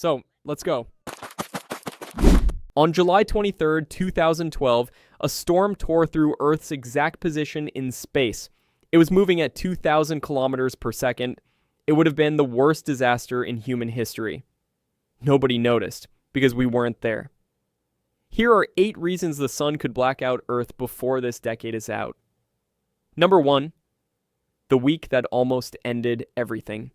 So, let's go. On July 23rd, 2012, a storm tore through Earth's exact position in space. It was moving at 2,000 kilometers per second. It would have been the worst disaster in human history. Nobody noticed, because we weren't there. Here are 8 reasons the sun could black out Earth before this decade is out. Number 1. The week that almost ended everything.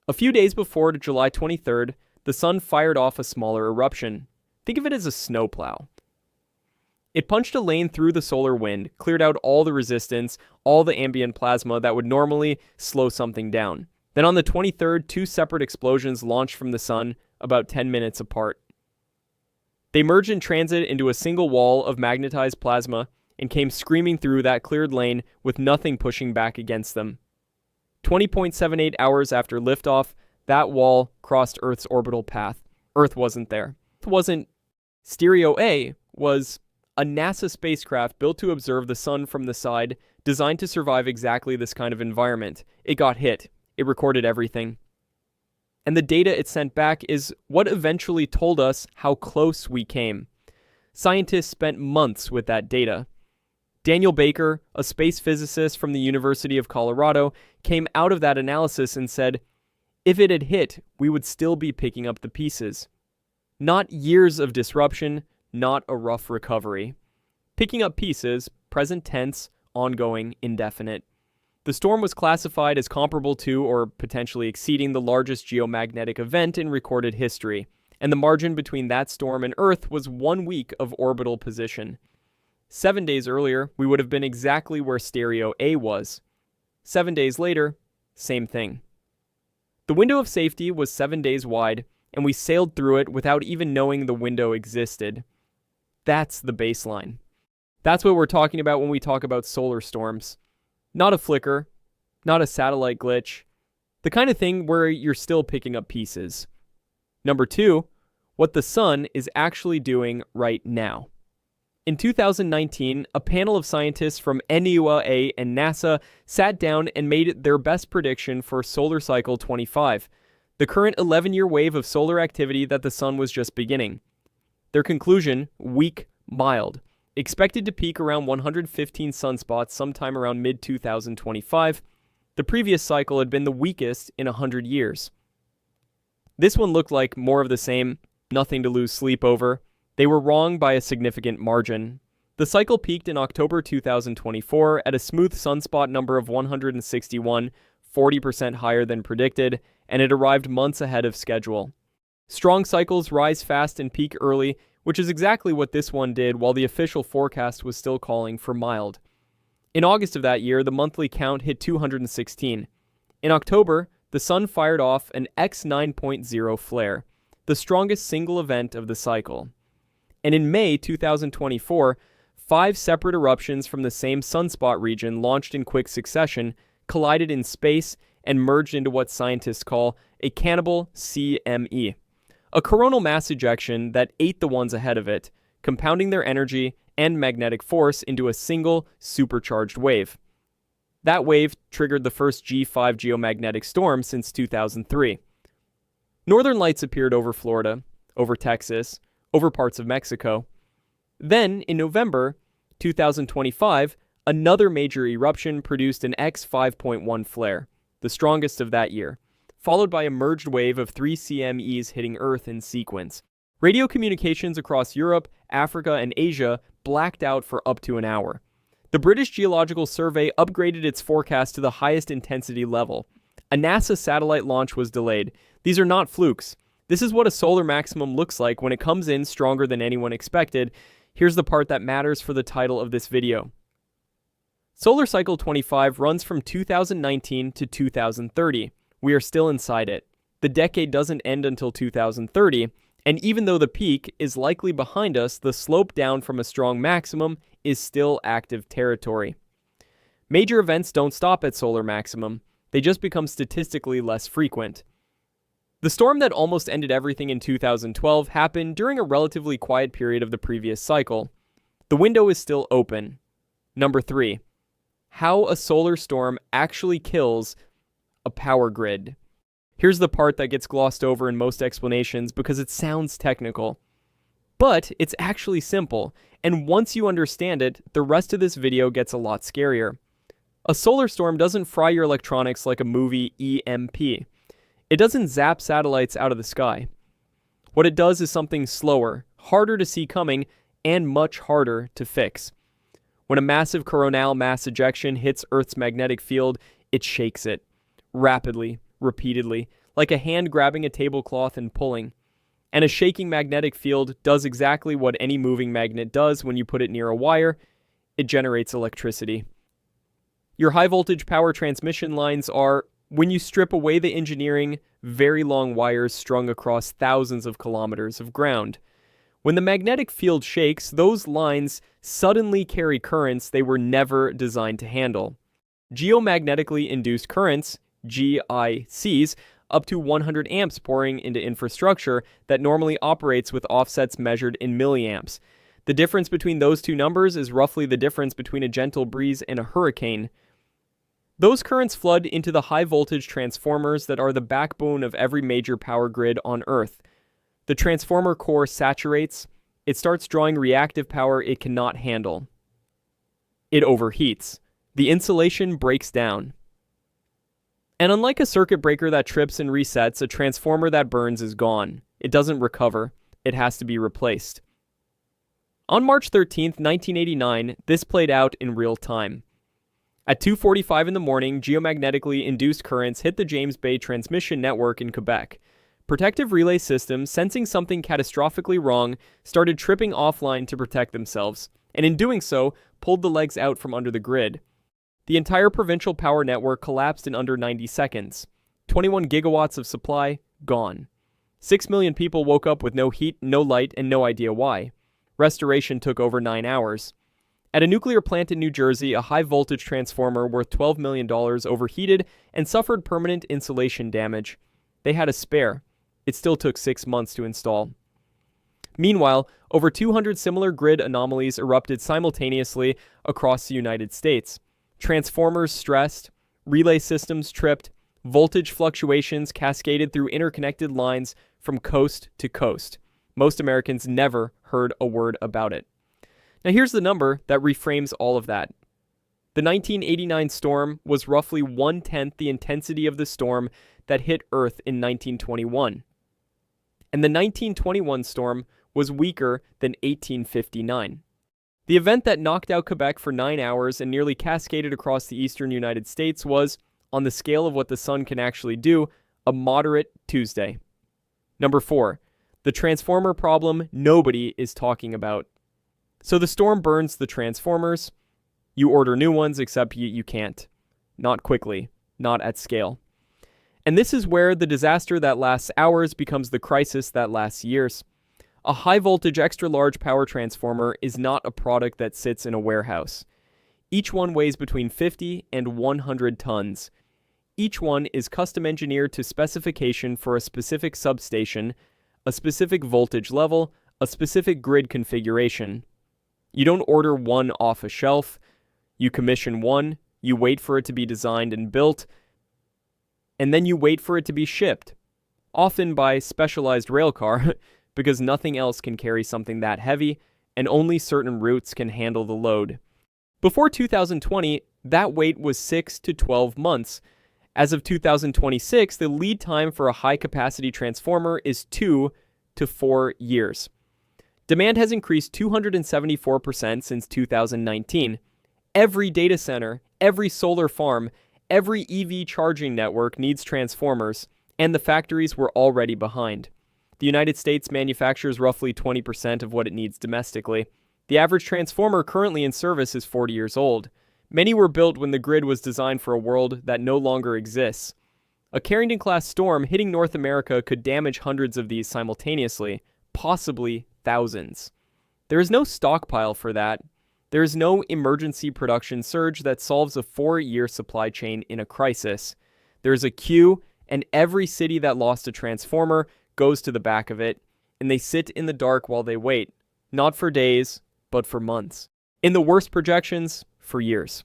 A few days before July 23rd, the sun fired off a smaller eruption. Think of it as a snowplow. It punched a lane through the solar wind, cleared out all the resistance, all the ambient plasma that would normally slow something down. Then on the 23rd, 2 separate explosions launched from the sun, about 10 minutes apart. They merged in transit into a single wall of magnetized plasma and came screaming through that cleared lane with nothing pushing back against them. 20.78 hours after liftoff, that wall crossed Earth's orbital path. Earth wasn't there. It wasn't. Stereo A was a NASA spacecraft built to observe the sun from the side, designed to survive exactly this kind of environment. It got hit. It recorded everything. And the data it sent back is what eventually told us how close we came. Scientists spent months with that data. Daniel Baker, a space physicist from the University of Colorado, came out of that analysis and said, if it had hit, we would still be picking up the pieces. Not years of disruption, not a rough recovery. Picking up pieces, present tense, ongoing, indefinite. The storm was classified as comparable to or potentially exceeding the largest geomagnetic event in recorded history, and the margin between that storm and Earth was 1 week of orbital position. 7 days earlier, we would have been exactly where Stereo A was. 7 days later, same thing. The window of safety was 7 days wide, and we sailed through it without even knowing the window existed. That's the baseline. That's what we're talking about when we talk about solar storms. Not a flicker, not a satellite glitch, the kind of thing where you're still picking up pieces. Number 2, what the sun is actually doing right now. In 2019, a panel of scientists from NUAA and NASA sat down and made their best prediction for solar cycle 25, the current 11-year wave of solar activity that the sun was just beginning. Their conclusion, weak, mild, expected to peak around 115 sunspots sometime around mid-2025. The previous cycle had been the weakest in 100 years. This one looked like more of the same, nothing to lose sleep over. They were wrong by a significant margin. The cycle peaked in October 2024 at a smooth sunspot number of 161, 40% higher than predicted, and it arrived months ahead of schedule. Strong cycles rise fast and peak early, which is exactly what this one did while the official forecast was still calling for mild. In August of that year, the monthly count hit 216. In October, the sun fired off an X 9.0 flare, the strongest single event of the cycle. And in May 2024, 5 separate eruptions from the same sunspot region launched in quick succession, collided in space, and merged into what scientists call a cannibal CME, a coronal mass ejection that ate the ones ahead of it, compounding their energy and magnetic force into a single supercharged wave. That wave triggered the first G5 geomagnetic storm since 2003. Northern lights appeared over Florida, over Texas, over parts of Mexico. Then, in November 2025, another major eruption produced an X 5.1 flare, the strongest of that year, followed by a merged wave of 3 CMEs hitting Earth in sequence. Radio communications across Europe, Africa, and Asia blacked out for up to an hour. The British Geological Survey upgraded its forecast to the highest intensity level. A NASA satellite launch was delayed. These are not flukes. This is what a solar maximum looks like when it comes in stronger than anyone expected. Here's the part that matters for the title of this video. Solar Cycle 25 runs from 2019 to 2030. We are still inside it. The decade doesn't end until 2030, and even though the peak is likely behind us, the slope down from a strong maximum is still active territory. Major events don't stop at solar maximum. They just become statistically less frequent. The storm that almost ended everything in 2012 happened during a relatively quiet period of the previous cycle. The window is still open. Number 3. How a solar storm actually kills a power grid. Here's the part that gets glossed over in most explanations because it sounds technical. But it's actually simple, and once you understand it, the rest of this video gets a lot scarier. A solar storm doesn't fry your electronics like a movie EMP. It doesn't zap satellites out of the sky. What it does is something slower, harder to see coming, and much harder to fix. When a massive coronal mass ejection hits Earth's magnetic field, it shakes it. Rapidly, repeatedly, like a hand grabbing a tablecloth and pulling. And a shaking magnetic field does exactly what any moving magnet does when you put it near a wire. It generates electricity. Your high voltage power transmission lines are, when you strip away the engineering, very long wires strung across thousands of kilometers of ground. When the magnetic field shakes, those lines suddenly carry currents they were never designed to handle. Geomagnetically induced currents, GICs, up to 100 amps pouring into infrastructure that normally operates with offsets measured in milliamps. The difference between those two numbers is roughly the difference between a gentle breeze and a hurricane. Those currents flood into the high voltage transformers that are the backbone of every major power grid on Earth. The transformer core saturates. It starts drawing reactive power it cannot handle. It overheats. The insulation breaks down. And unlike a circuit breaker that trips and resets, a transformer that burns is gone. It doesn't recover. It has to be replaced. On March 13th, 1989, this played out in real time. At 2:45 in the morning, geomagnetically induced currents hit the James Bay transmission network in Quebec. Protective relay systems, sensing something catastrophically wrong, started tripping offline to protect themselves, and in doing so, pulled the legs out from under the grid. The entire provincial power network collapsed in under 90 seconds. 21 gigawatts of supply, gone. 6 million people woke up with no heat, no light, and no idea why. Restoration took over 9 hours. At a nuclear plant in New Jersey, a high-voltage transformer worth $12 million overheated and suffered permanent insulation damage. They had a spare. It still took 6 months to install. Meanwhile, over 200 similar grid anomalies erupted simultaneously across the United States. Transformers stressed, relay systems tripped, voltage fluctuations cascaded through interconnected lines from coast to coast. Most Americans never heard a word about it. Now here's the number that reframes all of that. The 1989 storm was roughly 1/10 the intensity of the storm that hit Earth in 1921. And the 1921 storm was weaker than 1859. The event that knocked out Quebec for 9 hours and nearly cascaded across the eastern United States was, on the scale of what the sun can actually do, a moderate Tuesday. Number 4. The transformer problem nobody is talking about. So the storm burns the transformers. You order new ones, except you can't. Not quickly. Not at scale. And this is where the disaster that lasts hours becomes the crisis that lasts years. A high-voltage extra-large power transformer is not a product that sits in a warehouse. Each one weighs between 50 and 100 tons. Each one is custom-engineered to specification for a specific substation, a specific voltage level, a specific grid configuration. You don't order one off a shelf. You commission one, you wait for it to be designed and built, and then you wait for it to be shipped, often by specialized railcar, because nothing else can carry something that heavy, and only certain routes can handle the load. Before 2020, that wait was 6 to 12 months. As of 2026, the lead time for a high-capacity transformer is 2 to 4 years. Demand has increased 274% since 2019. Every data center, every solar farm, every EV charging network needs transformers, and the factories were already behind. The United States manufactures roughly 20% of what it needs domestically. The average transformer currently in service is 40 years old. Many were built when the grid was designed for a world that no longer exists. A Carrington-class storm hitting North America could damage hundreds of these simultaneously, possibly thousands. There is no stockpile for that. There is no emergency production surge that solves a 4-year supply chain in a crisis. There is a queue, and every city that lost a transformer goes to the back of it, and they sit in the dark while they wait, not for days, but for months. In the worst projections, for years.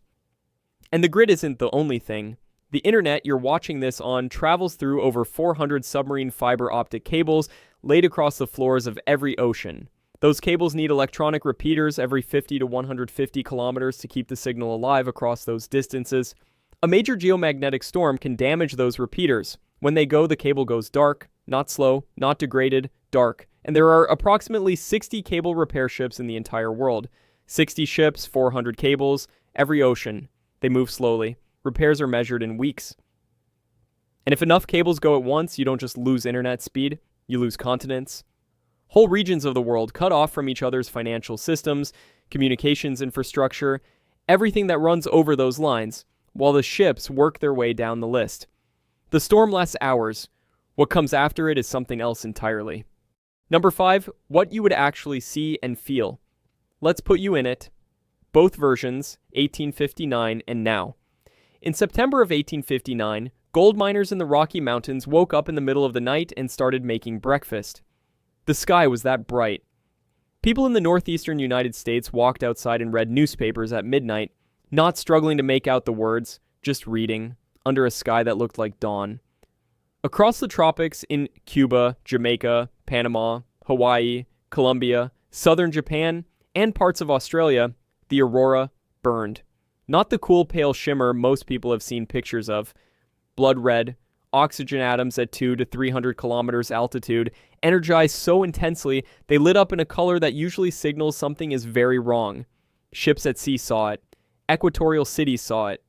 And the grid isn't the only thing. The internet you're watching this on travels through over 400 submarine fiber optic cables laid across the floors of every ocean. Those cables need electronic repeaters every 50 to 150 kilometers to keep the signal alive across those distances. A major geomagnetic storm can damage those repeaters. When they go, the cable goes dark, not slow, not degraded, dark. And there are approximately 60 cable repair ships in the entire world. 60 ships, 400 cables, every ocean. They move slowly. Repairs are measured in weeks. And if enough cables go at once, you don't just lose internet speed, you lose continents. Whole regions of the world cut off from each other's financial systems, communications infrastructure, everything that runs over those lines, while the ships work their way down the list. The storm lasts hours. What comes after it is something else entirely. Number 5, what you would actually see and feel. Let's put you in it. Both versions, 1859 and now. In September of 1859, gold miners in the Rocky Mountains woke up in the middle of the night and started making breakfast. The sky was that bright. People in the northeastern United States walked outside and read newspapers at midnight, not struggling to make out the words, just reading, under a sky that looked like dawn. Across the tropics in Cuba, Jamaica, Panama, Hawaii, Colombia, southern Japan, and parts of Australia, the aurora burned. Not the cool pale shimmer most people have seen pictures of. Blood red, oxygen atoms at 200 to 300 kilometers altitude, energized so intensely they lit up in a color that usually signals something is very wrong. Ships at sea saw it. Equatorial cities saw it.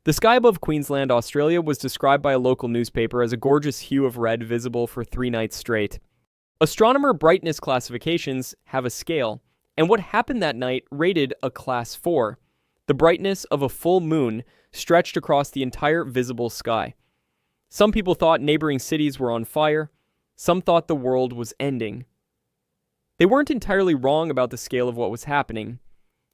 The sky above Queensland, Australia was described by a local newspaper as a gorgeous hue of red visible for 3 nights straight. Astronomer brightness classifications have a scale, and what happened that night rated a class 4. The brightness of a full moon stretched across the entire visible sky. Some people thought neighboring cities were on fire. Some thought the world was ending. They weren't entirely wrong about the scale of what was happening.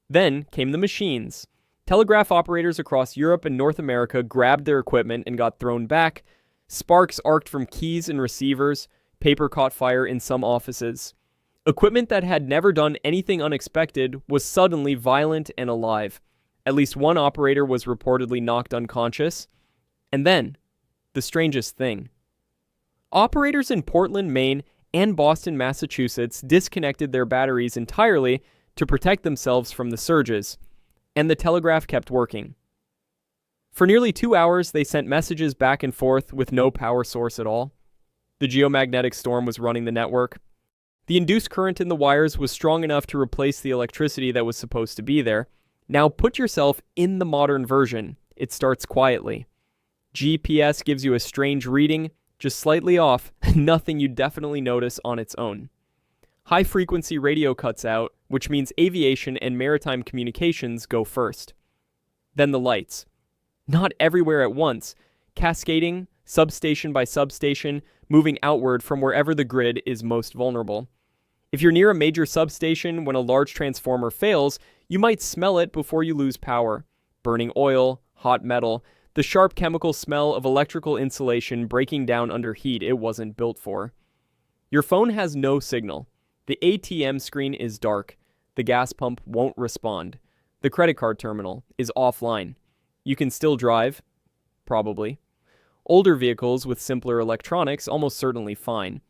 Then came the machines. Telegraph operators across Europe and North America grabbed their equipment and got thrown back. Sparks arced from keys and receivers. Paper caught fire in some offices. Equipment that had never done anything unexpected was suddenly violent and alive. At least one operator was reportedly knocked unconscious. And then, the strangest thing. Operators in Portland, Maine, and Boston, Massachusetts disconnected their batteries entirely to protect themselves from the surges, and the telegraph kept working. For nearly 2 hours, they sent messages back and forth with no power source at all. The geomagnetic storm was running the network. The induced current in the wires was strong enough to replace the electricity that was supposed to be there. Now put yourself in the modern version. It starts quietly. GPS gives you a strange reading, just slightly off, nothing you'd definitely notice on its own. High-frequency radio cuts out, which means aviation and maritime communications go first. Then the lights. Not everywhere at once, cascading, substation by substation, moving outward from wherever the grid is most vulnerable. If you're near a major substation when a large transformer fails, you might smell it before you lose power. Burning oil, hot metal, the sharp chemical smell of electrical insulation breaking down under heat it wasn't built for. Your phone has no signal. The ATM screen is dark. The gas pump won't respond. The credit card terminal is offline. You can still drive, probably. Older vehicles with simpler electronics almost certainly fine.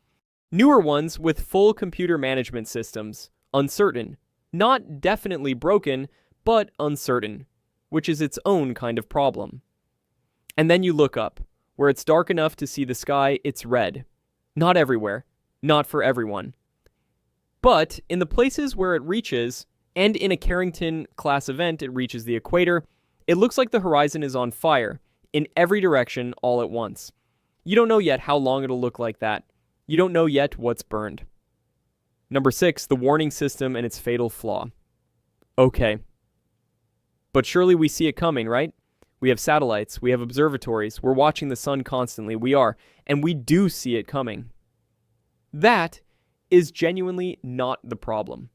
Newer ones with full computer management systems, uncertain. Not definitely broken, but uncertain, which is its own kind of problem. And then you look up. Where it's dark enough to see the sky, it's red. Not everywhere. Not for everyone. But in the places where it reaches, and in a Carrington-class event it reaches the equator, it looks like the horizon is on fire, in every direction all at once. You don't know yet how long it'll look like that. You don't know yet what's burned. Number 6, the warning system and its fatal flaw. Okay. But surely we see it coming, right? We have satellites, we have observatories, we're watching the sun constantly, we are, and we do see it coming. That is genuinely not the problem.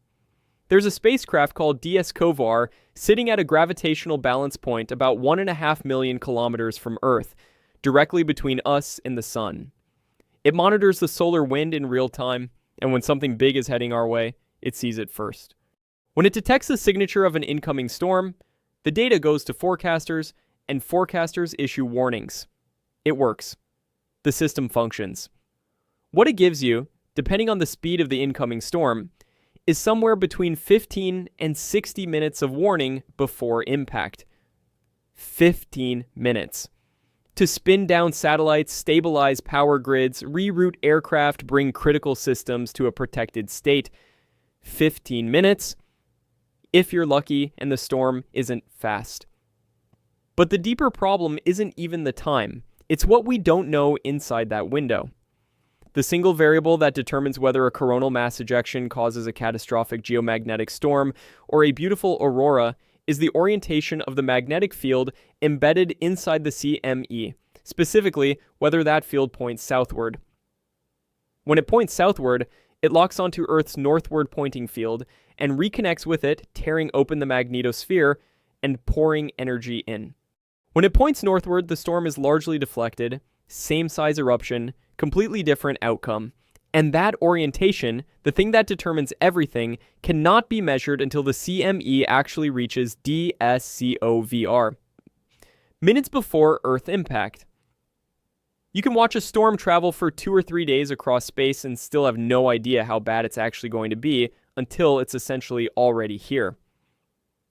There's a spacecraft called DS-COVAR sitting at a gravitational balance point about 1.5 million kilometers from Earth, directly between us and the sun. It monitors the solar wind in real time, and when something big is heading our way, it sees it first. When it detects the signature of an incoming storm, the data goes to forecasters, and forecasters issue warnings. It works. The system functions. What it gives you, depending on the speed of the incoming storm, is somewhere between 15 and 60 minutes of warning before impact. 15 minutes. To spin down satellites, stabilize power grids, reroute aircraft, bring critical systems to a protected state. 15 minutes, if you're lucky and the storm isn't fast. But the deeper problem isn't even the time. It's what we don't know inside that window. The single variable that determines whether a coronal mass ejection causes a catastrophic geomagnetic storm or a beautiful aurora is the orientation of the magnetic field embedded inside the CME, specifically whether that field points southward. When it points southward, it locks onto Earth's northward pointing field and reconnects with it, tearing open the magnetosphere and pouring energy in. When it points northward, the storm is largely deflected, same size eruption, completely different outcome. And that orientation, the thing that determines everything, cannot be measured until the CME actually reaches DSCOVR, minutes before Earth impact. You can watch a storm travel for 2 or 3 days across space and still have no idea how bad it's actually going to be until it's essentially already here.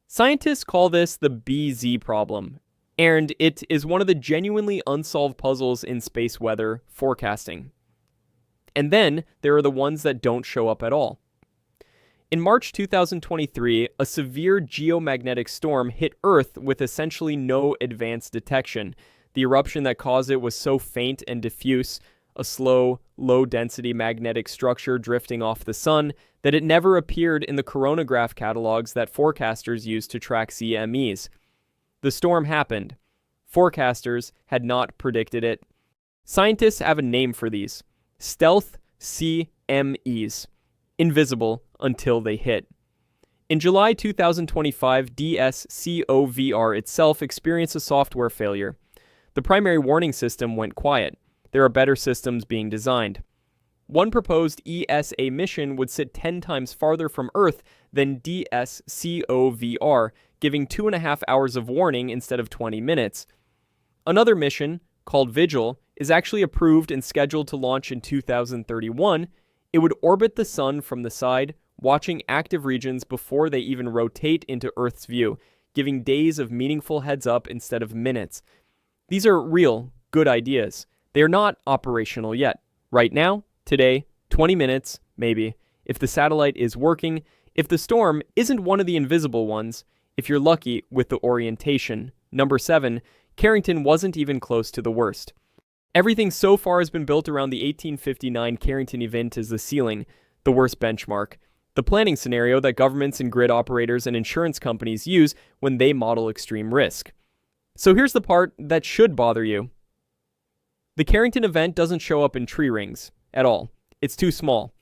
Scientists call this the BZ problem, and it is one of the genuinely unsolved puzzles in space weather forecasting. And then there are the ones that don't show up at all. In March 2023, a severe geomagnetic storm hit Earth with essentially no advanced detection. The eruption that caused it was so faint and diffuse, a slow, low-density magnetic structure drifting off the sun, that it never appeared in the coronagraph catalogs that forecasters use to track CMEs. The storm happened. Forecasters had not predicted it. Scientists have a name for these: stealth CMEs, invisible until they hit. In July 2025, DSCOVR itself experienced a software failure. The primary warning system went quiet. There are better systems being designed. One proposed ESA mission would sit 10 times farther from Earth than DSCOVR, giving 2.5 hours of warning instead of 20 minutes. Another mission, called Vigil, is actually approved and scheduled to launch in 2031. It would orbit the sun from the side, watching active regions before they even rotate into Earth's view, giving days of meaningful heads up instead of minutes. These are real, good ideas. They are not operational yet. Right now, today, 20 minutes, maybe, if the satellite is working, if the storm isn't one of the invisible ones, if you're lucky with the orientation. Number 7, Carrington wasn't even close to the worst. Everything so far has been built around the 1859 Carrington event as the ceiling, the worst benchmark, the planning scenario that governments and grid operators and insurance companies use when they model extreme risk. So here's the part that should bother you. The Carrington event doesn't show up in tree rings at all. It's too small.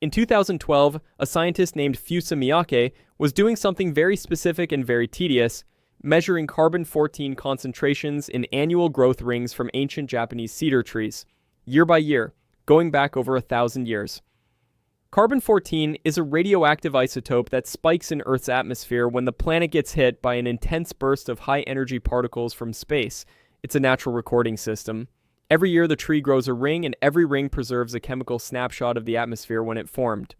In 2012, a scientist named Miyake was doing something very specific and very tedious, measuring carbon-14 concentrations in annual growth rings from ancient Japanese cedar trees, year by year, going back over 1,000 years. Carbon-14 is a radioactive isotope that spikes in Earth's atmosphere when the planet gets hit by an intense burst of high-energy particles from space. It's a natural recording system. Every year the tree grows a ring, and every ring preserves a chemical snapshot of the atmosphere when it formed.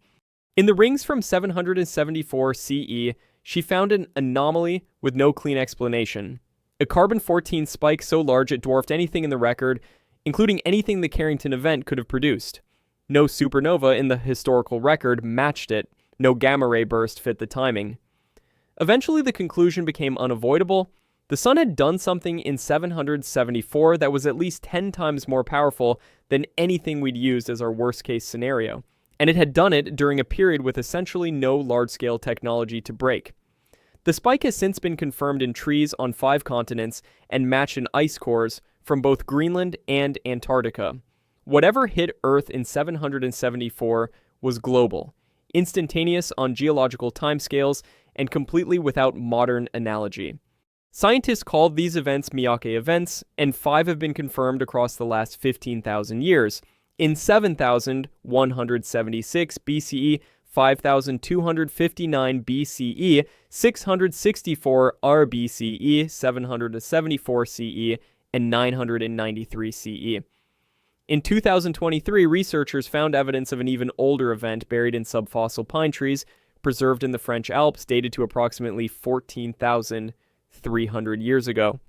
In the rings from 774 CE, she found an anomaly with no clean explanation. A carbon-14 spike so large it dwarfed anything in the record, including anything the Carrington event could have produced. No supernova in the historical record matched it. No gamma-ray burst fit the timing. Eventually, the conclusion became unavoidable. The sun had done something in 774 that was at least 10 times more powerful than anything we'd used as our worst-case scenario. And it had done it during a period with essentially no large-scale technology to break. The spike has since been confirmed in trees on 5 continents and matched in ice cores from both Greenland and Antarctica. Whatever hit Earth in 774 was global, instantaneous on geological timescales, and completely without modern analogy. Scientists called these events Miyake Events, and 5 have been confirmed across the last 15,000 years. In 7,176 BCE, 5259 BCE, 664 RBCE, 774 CE, and 993 CE. In 2023, researchers found evidence of an even older event buried in subfossil pine trees preserved in the French Alps, dated to approximately 14,300 years ago.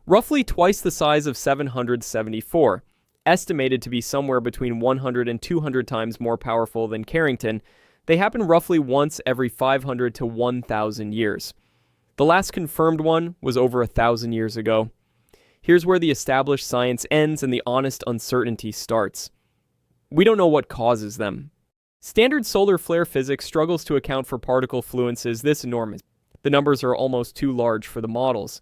Roughly twice the size of 774, estimated to be somewhere between 100 and 200 times more powerful than Carrington, they happen roughly once every 500 to 1,000 years. The last confirmed one was over 1,000 years ago. Here's where the established science ends and the honest uncertainty starts. We don't know what causes them. Standard solar flare physics struggles to account for particle fluences this enormous. The numbers are almost too large for the models.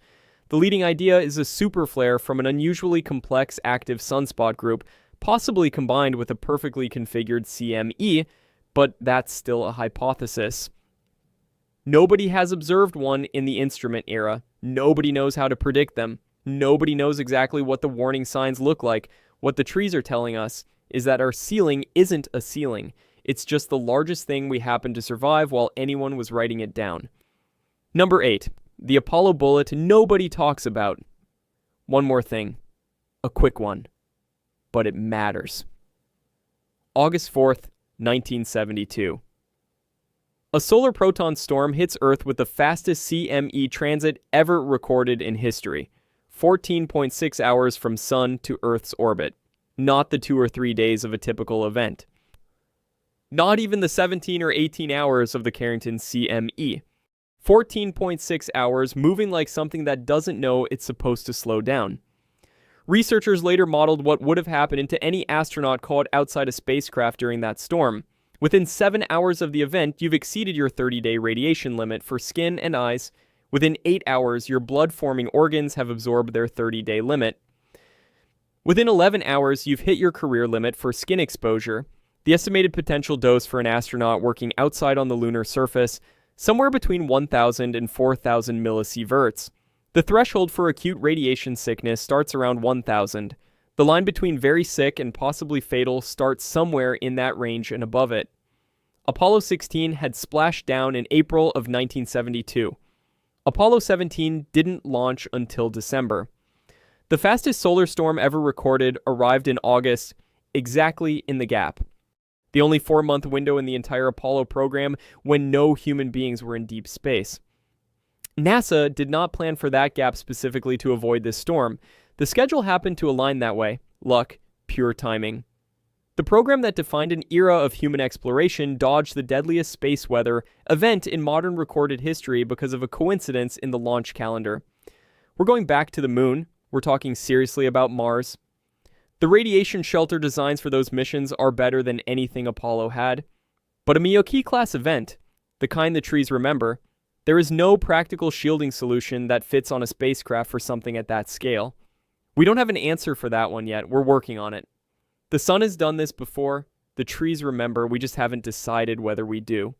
The leading idea is a superflare from an unusually complex active sunspot group, possibly combined with a perfectly configured CME, but that's still a hypothesis. Nobody has observed one in the instrument era. Nobody knows how to predict them. Nobody knows exactly what the warning signs look like. What the trees are telling us is that our ceiling isn't a ceiling. It's just the largest thing we happened to survive while anyone was writing it down. Number 8. The Apollo bullet nobody talks about. One more thing. A quick one. But it matters. August 4th, 1972. A solar proton storm hits Earth with the fastest CME transit ever recorded in history. 14.6 hours from Sun to Earth's orbit. Not the 2 or 3 days of a typical event. Not even the 17 or 18 hours of the Carrington CME. 14.6 hours moving like something that doesn't know it's supposed to slow down. Researchers later modeled what would have happened to any astronaut caught outside a spacecraft during that storm. Within 7 hours of the event, you've exceeded your 30-day radiation limit for skin and eyes. Within 8 hours, your blood-forming organs have absorbed their 30-day limit. Within 11 hours, you've hit your career limit for skin exposure. The estimated potential dose for an astronaut working outside on the lunar surface, somewhere between 1,000 and 4,000 millisieverts. The threshold for acute radiation sickness starts around 1,000. The line between very sick and possibly fatal starts somewhere in that range and above it. Apollo 16 had splashed down in April of 1972. Apollo 17 didn't launch until December. The fastest solar storm ever recorded arrived in August, exactly in the gap. The only 4-month window in the entire Apollo program when no human beings were in deep space. NASA did not plan for that gap specifically to avoid this storm. The schedule happened to align that way. Luck, pure timing. The program that defined an era of human exploration dodged the deadliest space weather event in modern recorded history because of a coincidence in the launch calendar. We're going back to the moon. We're talking seriously about Mars. The radiation shelter designs for those missions are better than anything Apollo had. But a Miyake-class event, the kind the trees remember, there is no practical shielding solution that fits on a spacecraft for something at that scale. We don't have an answer for that one yet. We're working on it. The sun has done this before. The trees remember. We just haven't decided whether we do.